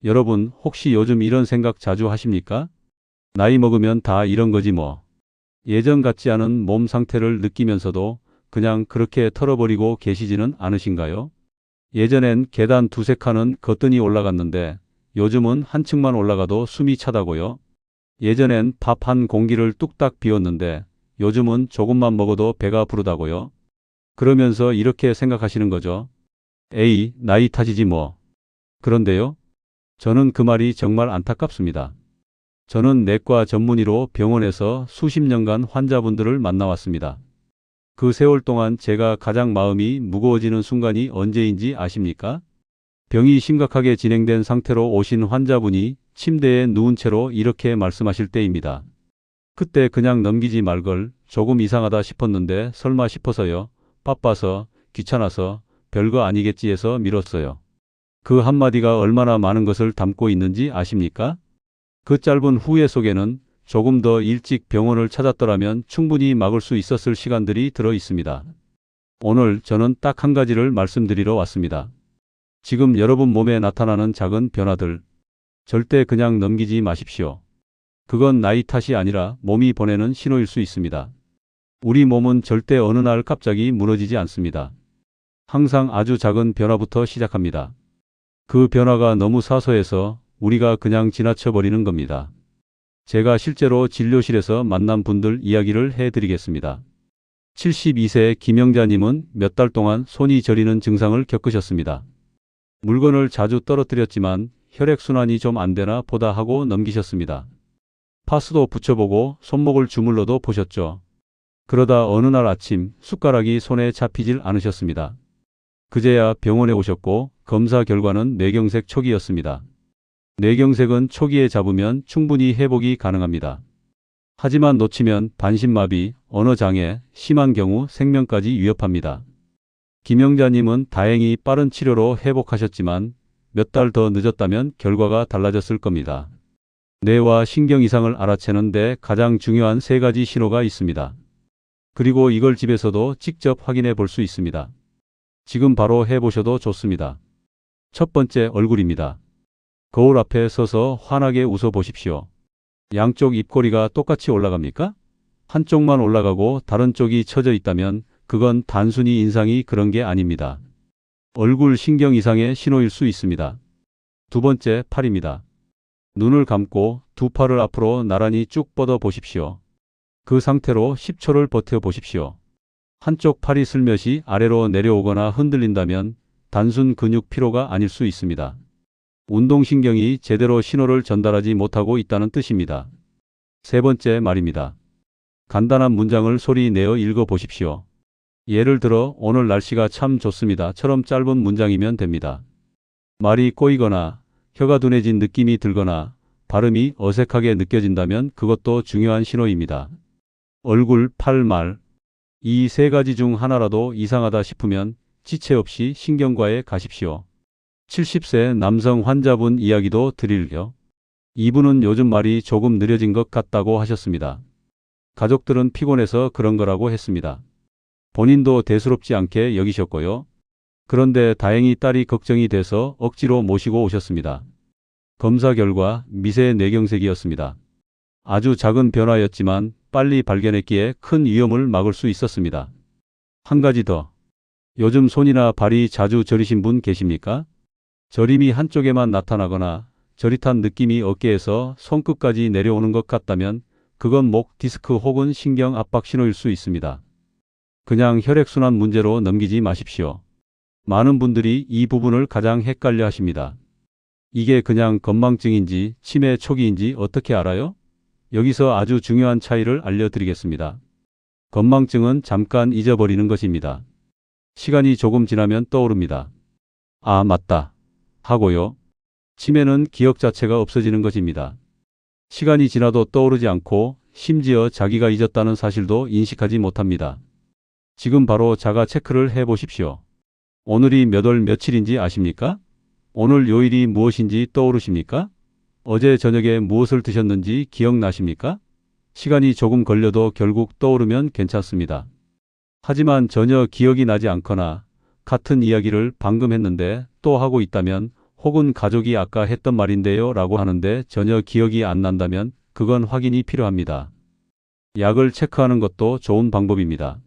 여러분, 혹시 요즘 이런 생각 자주 하십니까? 나이 먹으면 다 이런 거지 뭐. 예전 같지 않은 몸 상태를 느끼면서도 그냥 그렇게 털어버리고 계시지는 않으신가요? 예전엔 계단 두세 칸은 거뜬히 올라갔는데 요즘은 한 층만 올라가도 숨이 차다고요? 예전엔 밥 한 공기를 뚝딱 비웠는데 요즘은 조금만 먹어도 배가 부르다고요? 그러면서 이렇게 생각하시는 거죠. 에이, 나이 탓이지 뭐. 그런데요, 저는 그 말이 정말 안타깝습니다. 저는 내과 전문의로 병원에서 수십 년간 환자분들을 만나왔습니다. 그 세월 동안 제가 가장 마음이 무거워지는 순간이 언제인지 아십니까? 병이 심각하게 진행된 상태로 오신 환자분이 침대에 누운 채로 이렇게 말씀하실 때입니다. 그때 그냥 넘기지 말걸, 조금 이상하다 싶었는데 설마 싶어서요. 바빠서, 귀찮아서, 별거 아니겠지 해서 미뤘어요. 그 한마디가 얼마나 많은 것을 담고 있는지 아십니까? 그 짧은 후회 속에는 조금 더 일찍 병원을 찾았더라면 충분히 막을 수 있었을 시간들이 들어 있습니다. 오늘 저는 딱 한 가지를 말씀드리러 왔습니다. 지금 여러분 몸에 나타나는 작은 변화들, 절대 그냥 넘기지 마십시오. 그건 나이 탓이 아니라 몸이 보내는 신호일 수 있습니다. 우리 몸은 절대 어느 날 갑자기 무너지지 않습니다. 항상 아주 작은 변화부터 시작합니다. 그 변화가 너무 사소해서 우리가 그냥 지나쳐버리는 겁니다. 제가 실제로 진료실에서 만난 분들 이야기를 해드리겠습니다. 72세 김영자님은 몇 달 동안 손이 저리는 증상을 겪으셨습니다. 물건을 자주 떨어뜨렸지만 혈액순환이 좀 안 되나 보다 하고 넘기셨습니다. 파스도 붙여보고 손목을 주물러도 보셨죠. 그러다 어느 날 아침 숟가락이 손에 잡히질 않으셨습니다. 그제야 병원에 오셨고 검사 결과는 뇌경색 초기였습니다. 뇌경색은 초기에 잡으면 충분히 회복이 가능합니다. 하지만 놓치면 반신마비, 언어장애, 심한 경우 생명까지 위협합니다. 김영자님은 다행히 빠른 치료로 회복하셨지만 몇 달 더 늦었다면 결과가 달라졌을 겁니다. 뇌와 신경 이상을 알아채는 데 가장 중요한 세 가지 신호가 있습니다. 그리고 이걸 집에서도 직접 확인해 볼 수 있습니다. 지금 바로 해보셔도 좋습니다. 첫 번째, 얼굴입니다. 거울 앞에 서서 환하게 웃어 보십시오. 양쪽 입꼬리가 똑같이 올라갑니까? 한쪽만 올라가고 다른 쪽이 처져 있다면 그건 단순히 인상이 그런 게 아닙니다. 얼굴 신경 이상의 신호일 수 있습니다. 두 번째, 팔입니다. 눈을 감고 두 팔을 앞으로 나란히 쭉 뻗어 보십시오. 그 상태로 10초를 버텨 보십시오. 한쪽 팔이 슬며시 아래로 내려오거나 흔들린다면 단순 근육 피로가 아닐 수 있습니다. 운동신경이 제대로 신호를 전달하지 못하고 있다는 뜻입니다. 세 번째, 말입니다. 간단한 문장을 소리 내어 읽어 보십시오. 예를 들어 오늘 날씨가 참 좋습니다.처럼 짧은 문장이면 됩니다. 말이 꼬이거나 혀가 둔해진 느낌이 들거나 발음이 어색하게 느껴진다면 그것도 중요한 신호입니다. 얼굴, 팔, 말. 이 세 가지 중 하나라도 이상하다 싶으면 지체 없이 신경과에 가십시오. 70세 남성 환자분 이야기도 드릴게요. 이분은 요즘 말이 조금 느려진 것 같다고 하셨습니다. 가족들은 피곤해서 그런 거라고 했습니다. 본인도 대수롭지 않게 여기셨고요. 그런데 다행히 딸이 걱정이 돼서 억지로 모시고 오셨습니다. 검사 결과 미세 뇌경색이었습니다. 아주 작은 변화였지만 빨리 발견했기에 큰 위험을 막을 수 있었습니다. 한 가지 더. 요즘 손이나 발이 자주 저리신 분 계십니까? 저림이 한쪽에만 나타나거나 저릿한 느낌이 어깨에서 손끝까지 내려오는 것 같다면 그건 목 디스크 혹은 신경 압박 신호일 수 있습니다. 그냥 혈액순환 문제로 넘기지 마십시오. 많은 분들이 이 부분을 가장 헷갈려 하십니다. 이게 그냥 건망증인지 치매 초기인지 어떻게 알아요? 여기서 아주 중요한 차이를 알려드리겠습니다. 건망증은 잠깐 잊어버리는 것입니다. 시간이 조금 지나면 떠오릅니다. 아, 맞다 하고요. 치매는 기억 자체가 없어지는 것입니다. 시간이 지나도 떠오르지 않고 심지어 자기가 잊었다는 사실도 인식하지 못합니다. 지금 바로 자가 체크를 해보십시오. 오늘이 몇 월 며칠인지 아십니까? 오늘 요일이 무엇인지 떠오르십니까? 어제 저녁에 무엇을 드셨는지 기억나십니까? 시간이 조금 걸려도 결국 떠오르면 괜찮습니다. 하지만 전혀 기억이 나지 않거나 같은 이야기를 방금 했는데 또 하고 있다면 혹은 가족이 아까 했던 말인데요 라고 하는데 전혀 기억이 안 난다면 그건 확인이 필요합니다. 약을 체크하는 것도 좋은 방법입니다.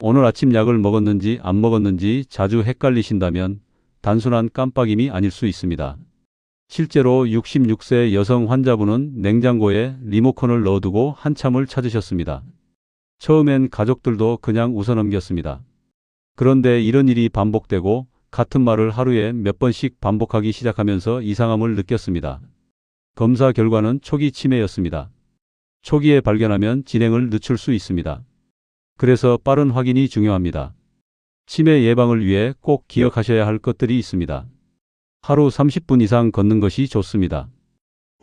오늘 아침 약을 먹었는지 안 먹었는지 자주 헷갈리신다면 단순한 깜빡임이 아닐 수 있습니다. 실제로 66세 여성 환자분은 냉장고에 리모컨을 넣어두고 한참을 찾으셨습니다. 처음엔 가족들도 그냥 웃어넘겼습니다. 그런데 이런 일이 반복되고 같은 말을 하루에 몇 번씩 반복하기 시작하면서 이상함을 느꼈습니다. 검사 결과는 초기 치매였습니다. 초기에 발견하면 진행을 늦출 수 있습니다. 그래서 빠른 확인이 중요합니다. 치매 예방을 위해 꼭 기억하셔야 할 것들이 있습니다. 하루 30분 이상 걷는 것이 좋습니다.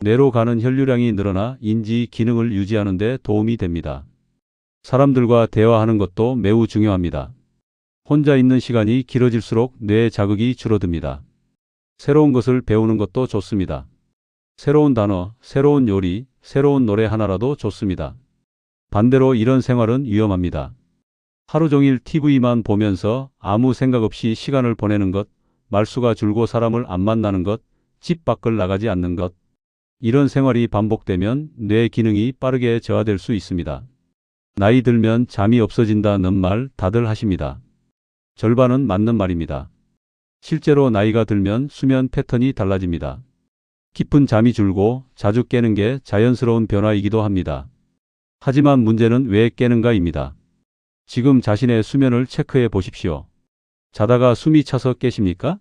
뇌로 가는 혈류량이 늘어나 인지 기능을 유지하는 데 도움이 됩니다. 사람들과 대화하는 것도 매우 중요합니다. 혼자 있는 시간이 길어질수록 뇌 자극이 줄어듭니다. 새로운 것을 배우는 것도 좋습니다. 새로운 단어, 새로운 요리, 새로운 노래 하나라도 좋습니다. 반대로 이런 생활은 위험합니다. 하루 종일 TV만 보면서 아무 생각 없이 시간을 보내는 것, 말수가 줄고 사람을 안 만나는 것, 집 밖을 나가지 않는 것. 이런 생활이 반복되면 뇌 기능이 빠르게 저하될 수 있습니다. 나이 들면 잠이 없어진다는 말 다들 하십니다. 절반은 맞는 말입니다. 실제로 나이가 들면 수면 패턴이 달라집니다. 깊은 잠이 줄고 자주 깨는 게 자연스러운 변화이기도 합니다. 하지만 문제는 왜 깨는가입니다. 지금 자신의 수면을 체크해 보십시오. 자다가 숨이 차서 깨십니까?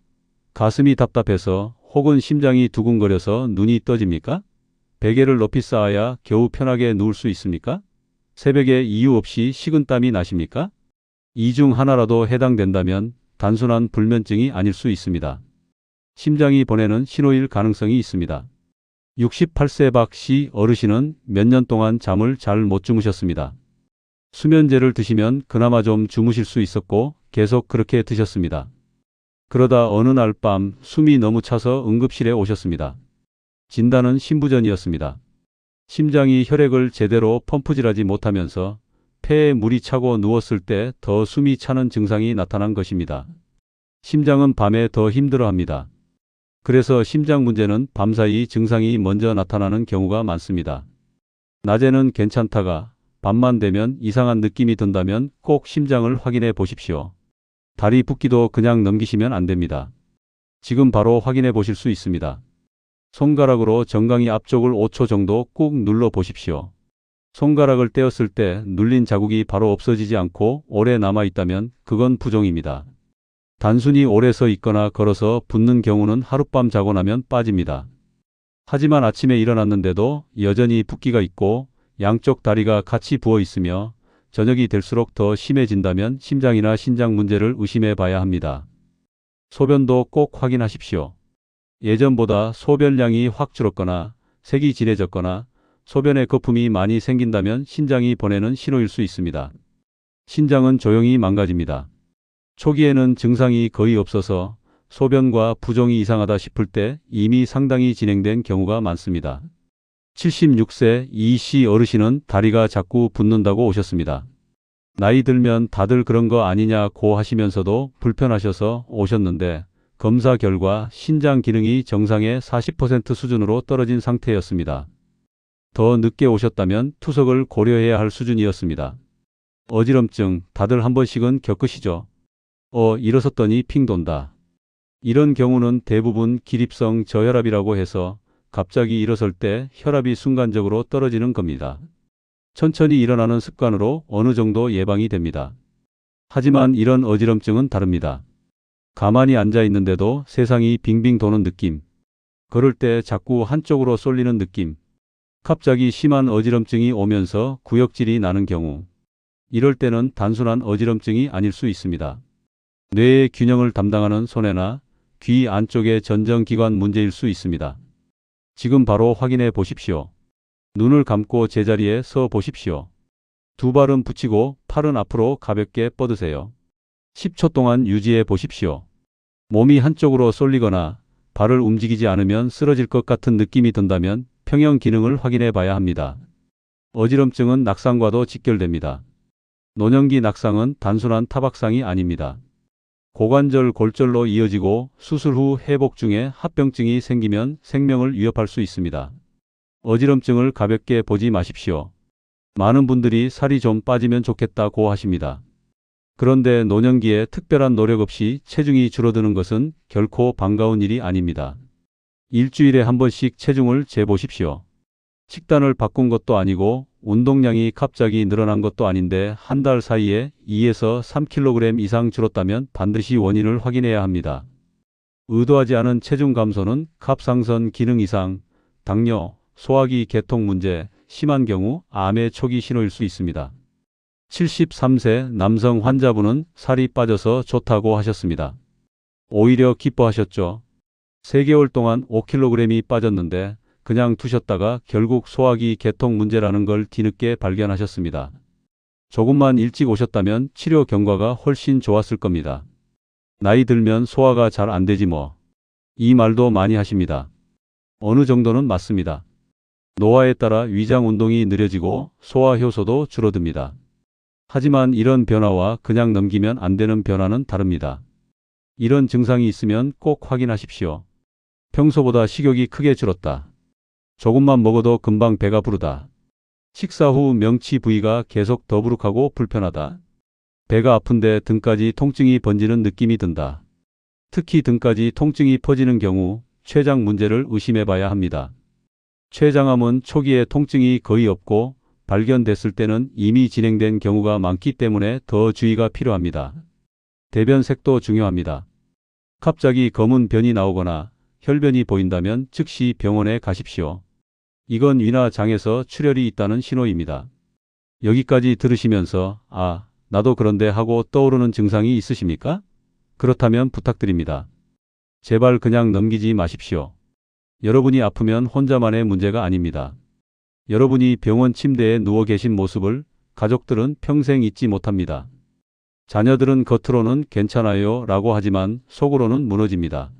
가슴이 답답해서 혹은 심장이 두근거려서 눈이 떠집니까? 베개를 높이 쌓아야 겨우 편하게 누울 수 있습니까? 새벽에 이유 없이 식은땀이 나십니까? 이 중 하나라도 해당된다면 단순한 불면증이 아닐 수 있습니다. 심장이 보내는 신호일 가능성이 있습니다. 68세 박 씨 어르신은 몇 년 동안 잠을 잘 못 주무셨습니다. 수면제를 드시면 그나마 좀 주무실 수 있었고 계속 그렇게 드셨습니다. 그러다 어느 날 밤 숨이 너무 차서 응급실에 오셨습니다. 진단은 심부전이었습니다. 심장이 혈액을 제대로 펌프질하지 못하면서 폐에 물이 차고 누웠을 때 더 숨이 차는 증상이 나타난 것입니다. 심장은 밤에 더 힘들어합니다. 그래서 심장 문제는 밤사이 증상이 먼저 나타나는 경우가 많습니다. 낮에는 괜찮다가 밤만 되면 이상한 느낌이 든다면 꼭 심장을 확인해 보십시오. 다리 붓기도 그냥 넘기시면 안 됩니다. 지금 바로 확인해 보실 수 있습니다. 손가락으로 정강이 앞쪽을 5초 정도 꾹 눌러 보십시오. 손가락을 떼었을 때 눌린 자국이 바로 없어지지 않고 오래 남아 있다면 그건 부종입니다. 단순히 오래 서 있거나 걸어서 붓는 경우는 하룻밤 자고 나면 빠집니다. 하지만 아침에 일어났는데도 여전히 붓기가 있고 양쪽 다리가 같이 부어 있으며 저녁이 될수록 더 심해진다면 심장이나 신장 문제를 의심해 봐야 합니다. 소변도 꼭 확인하십시오. 예전보다 소변량이 확 줄었거나 색이 진해졌거나 소변에 거품이 많이 생긴다면 신장이 보내는 신호일 수 있습니다. 신장은 조용히 망가집니다. 초기에는 증상이 거의 없어서 소변과 부종이 이상하다 싶을 때 이미 상당히 진행된 경우가 많습니다. 76세 이 씨 어르신은 다리가 자꾸 붓는다고 오셨습니다. 나이 들면 다들 그런 거 아니냐고 하시면서도 불편하셔서 오셨는데 검사 결과 신장 기능이 정상의 40% 수준으로 떨어진 상태였습니다. 더 늦게 오셨다면 투석을 고려해야 할 수준이었습니다. 어지럼증 다들 한 번씩은 겪으시죠? 일어섰더니 핑 돈다. 이런 경우는 대부분 기립성 저혈압이라고 해서 갑자기 일어설 때 혈압이 순간적으로 떨어지는 겁니다. 천천히 일어나는 습관으로 어느 정도 예방이 됩니다. 하지만 이런 어지럼증은 다릅니다. 가만히 앉아 있는데도 세상이 빙빙 도는 느낌. 걸을 때 자꾸 한쪽으로 쏠리는 느낌. 갑자기 심한 어지럼증이 오면서 구역질이 나는 경우. 이럴 때는 단순한 어지럼증이 아닐 수 있습니다. 뇌의 균형을 담당하는 손해나 귀 안쪽의 전정기관 문제일 수 있습니다. 지금 바로 확인해 보십시오. 눈을 감고 제자리에 서 보십시오. 두 발은 붙이고 팔은 앞으로 가볍게 뻗으세요. 10초 동안 유지해 보십시오. 몸이 한쪽으로 쏠리거나 발을 움직이지 않으면 쓰러질 것 같은 느낌이 든다면 평형 기능을 확인해 봐야 합니다. 어지럼증은 낙상과도 직결됩니다. 노년기 낙상은 단순한 타박상이 아닙니다. 고관절 골절로 이어지고 수술 후 회복 중에 합병증이 생기면 생명을 위협할 수 있습니다. 어지럼증을 가볍게 보지 마십시오. 많은 분들이 살이 좀 빠지면 좋겠다고 하십니다. 그런데 노년기에 특별한 노력 없이 체중이 줄어드는 것은 결코 반가운 일이 아닙니다. 일주일에 한 번씩 체중을 재보십시오. 식단을 바꾼 것도 아니고 운동량이 갑자기 늘어난 것도 아닌데 한 달 사이에 2에서 3kg 이상 줄었다면 반드시 원인을 확인해야 합니다. 의도하지 않은 체중 감소는 갑상선 기능 이상, 당뇨, 소화기 계통 문제, 심한 경우 암의 초기 신호일 수 있습니다. 73세 남성 환자분은 살이 빠져서 좋다고 하셨습니다. 오히려 기뻐하셨죠. 3개월 동안 5kg이 빠졌는데 그냥 두셨다가 결국 소화기 계통 문제라는 걸 뒤늦게 발견하셨습니다. 조금만 일찍 오셨다면 치료 경과가 훨씬 좋았을 겁니다. 나이 들면 소화가 잘 안 되지 뭐. 이 말도 많이 하십니다. 어느 정도는 맞습니다. 노화에 따라 위장 운동이 느려지고 소화 효소도 줄어듭니다. 하지만 이런 변화와 그냥 넘기면 안 되는 변화는 다릅니다. 이런 증상이 있으면 꼭 확인하십시오. 평소보다 식욕이 크게 줄었다. 조금만 먹어도 금방 배가 부르다. 식사 후 명치 부위가 계속 더부룩하고 불편하다. 배가 아픈데 등까지 통증이 번지는 느낌이 든다. 특히 등까지 통증이 퍼지는 경우 췌장 문제를 의심해 봐야 합니다. 췌장암은 초기에 통증이 거의 없고 발견됐을 때는 이미 진행된 경우가 많기 때문에 더 주의가 필요합니다. 대변색도 중요합니다. 갑자기 검은 변이 나오거나 혈변이 보인다면 즉시 병원에 가십시오. 이건 위나 장에서 출혈이 있다는 신호입니다. 여기까지 들으시면서 아, 나도 그런데 하고 떠오르는 증상이 있으십니까? 그렇다면 부탁드립니다. 제발 그냥 넘기지 마십시오. 여러분이 아프면 혼자만의 문제가 아닙니다. 여러분이 병원 침대에 누워 계신 모습을 가족들은 평생 잊지 못합니다. 자녀들은 겉으로는 괜찮아요 라고 하지만 속으로는 무너집니다.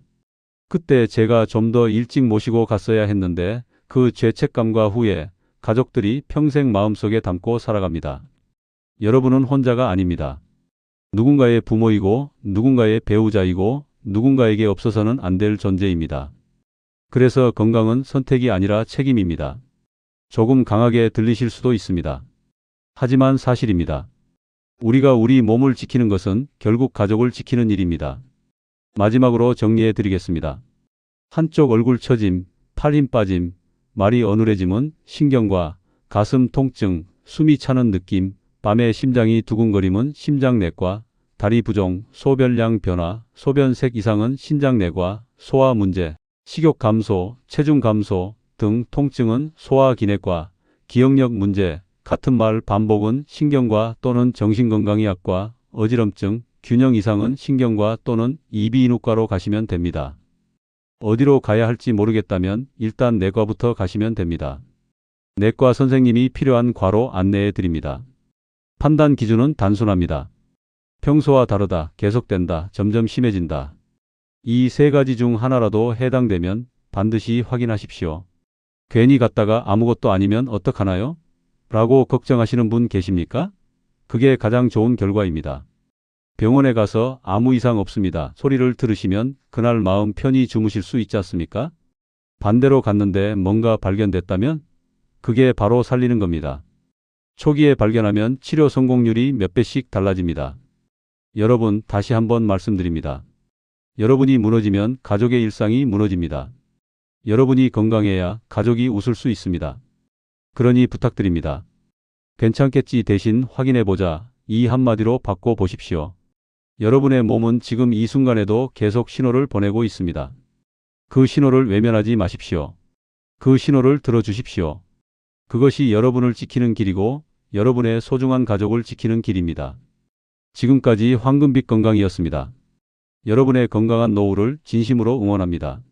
그때 제가 좀 더 일찍 모시고 갔어야 했는데 그 죄책감과 후회, 가족들이 평생 마음속에 담고 살아갑니다. 여러분은 혼자가 아닙니다. 누군가의 부모이고 누군가의 배우자이고 누군가에게 없어서는 안 될 존재입니다. 그래서 건강은 선택이 아니라 책임입니다. 조금 강하게 들리실 수도 있습니다. 하지만 사실입니다. 우리가 우리 몸을 지키는 것은 결국 가족을 지키는 일입니다. 마지막으로 정리해 드리겠습니다. 한쪽 얼굴 처짐, 팔 힘 빠짐, 말이 어눌해짐은 신경과 가슴 통증, 숨이 차는 느낌, 밤에 심장이 두근거림은 심장내과, 다리 부종, 소변량 변화, 소변색 이상은 신장내과, 소화 문제, 식욕 감소, 체중 감소 등 통증은 소화기내과, 기억력 문제, 같은 말 반복은 신경과 또는 정신건강의 악과, 어지럼증, 균형 이상은 신경과 또는 이비인후과로 가시면 됩니다. 어디로 가야 할지 모르겠다면 일단 내과부터 가시면 됩니다. 내과 선생님이 필요한 과로 안내해 드립니다. 판단 기준은 단순합니다. 평소와 다르다, 계속된다, 점점 심해진다. 이 세 가지 중 하나라도 해당되면 반드시 확인하십시오. 괜히 갔다가 아무것도 아니면 어떡하나요? 라고 걱정하시는 분 계십니까? 그게 가장 좋은 결과입니다. 병원에 가서 아무 이상 없습니다 소리를 들으시면 그날 마음 편히 주무실 수 있지 않습니까? 반대로 갔는데 뭔가 발견됐다면 그게 바로 살리는 겁니다. 초기에 발견하면 치료 성공률이 몇 배씩 달라집니다. 여러분, 다시 한번 말씀드립니다. 여러분이 무너지면 가족의 일상이 무너집니다. 여러분이 건강해야 가족이 웃을 수 있습니다. 그러니 부탁드립니다. 괜찮겠지 대신 확인해보자. 이 한마디로 바꿔보십시오. 여러분의 몸은 지금 이 순간에도 계속 신호를 보내고 있습니다. 그 신호를 외면하지 마십시오. 그 신호를 들어주십시오. 그것이 여러분을 지키는 길이고 여러분의 소중한 가족을 지키는 길입니다. 지금까지 황금빛 건강이었습니다. 여러분의 건강한 노후를 진심으로 응원합니다.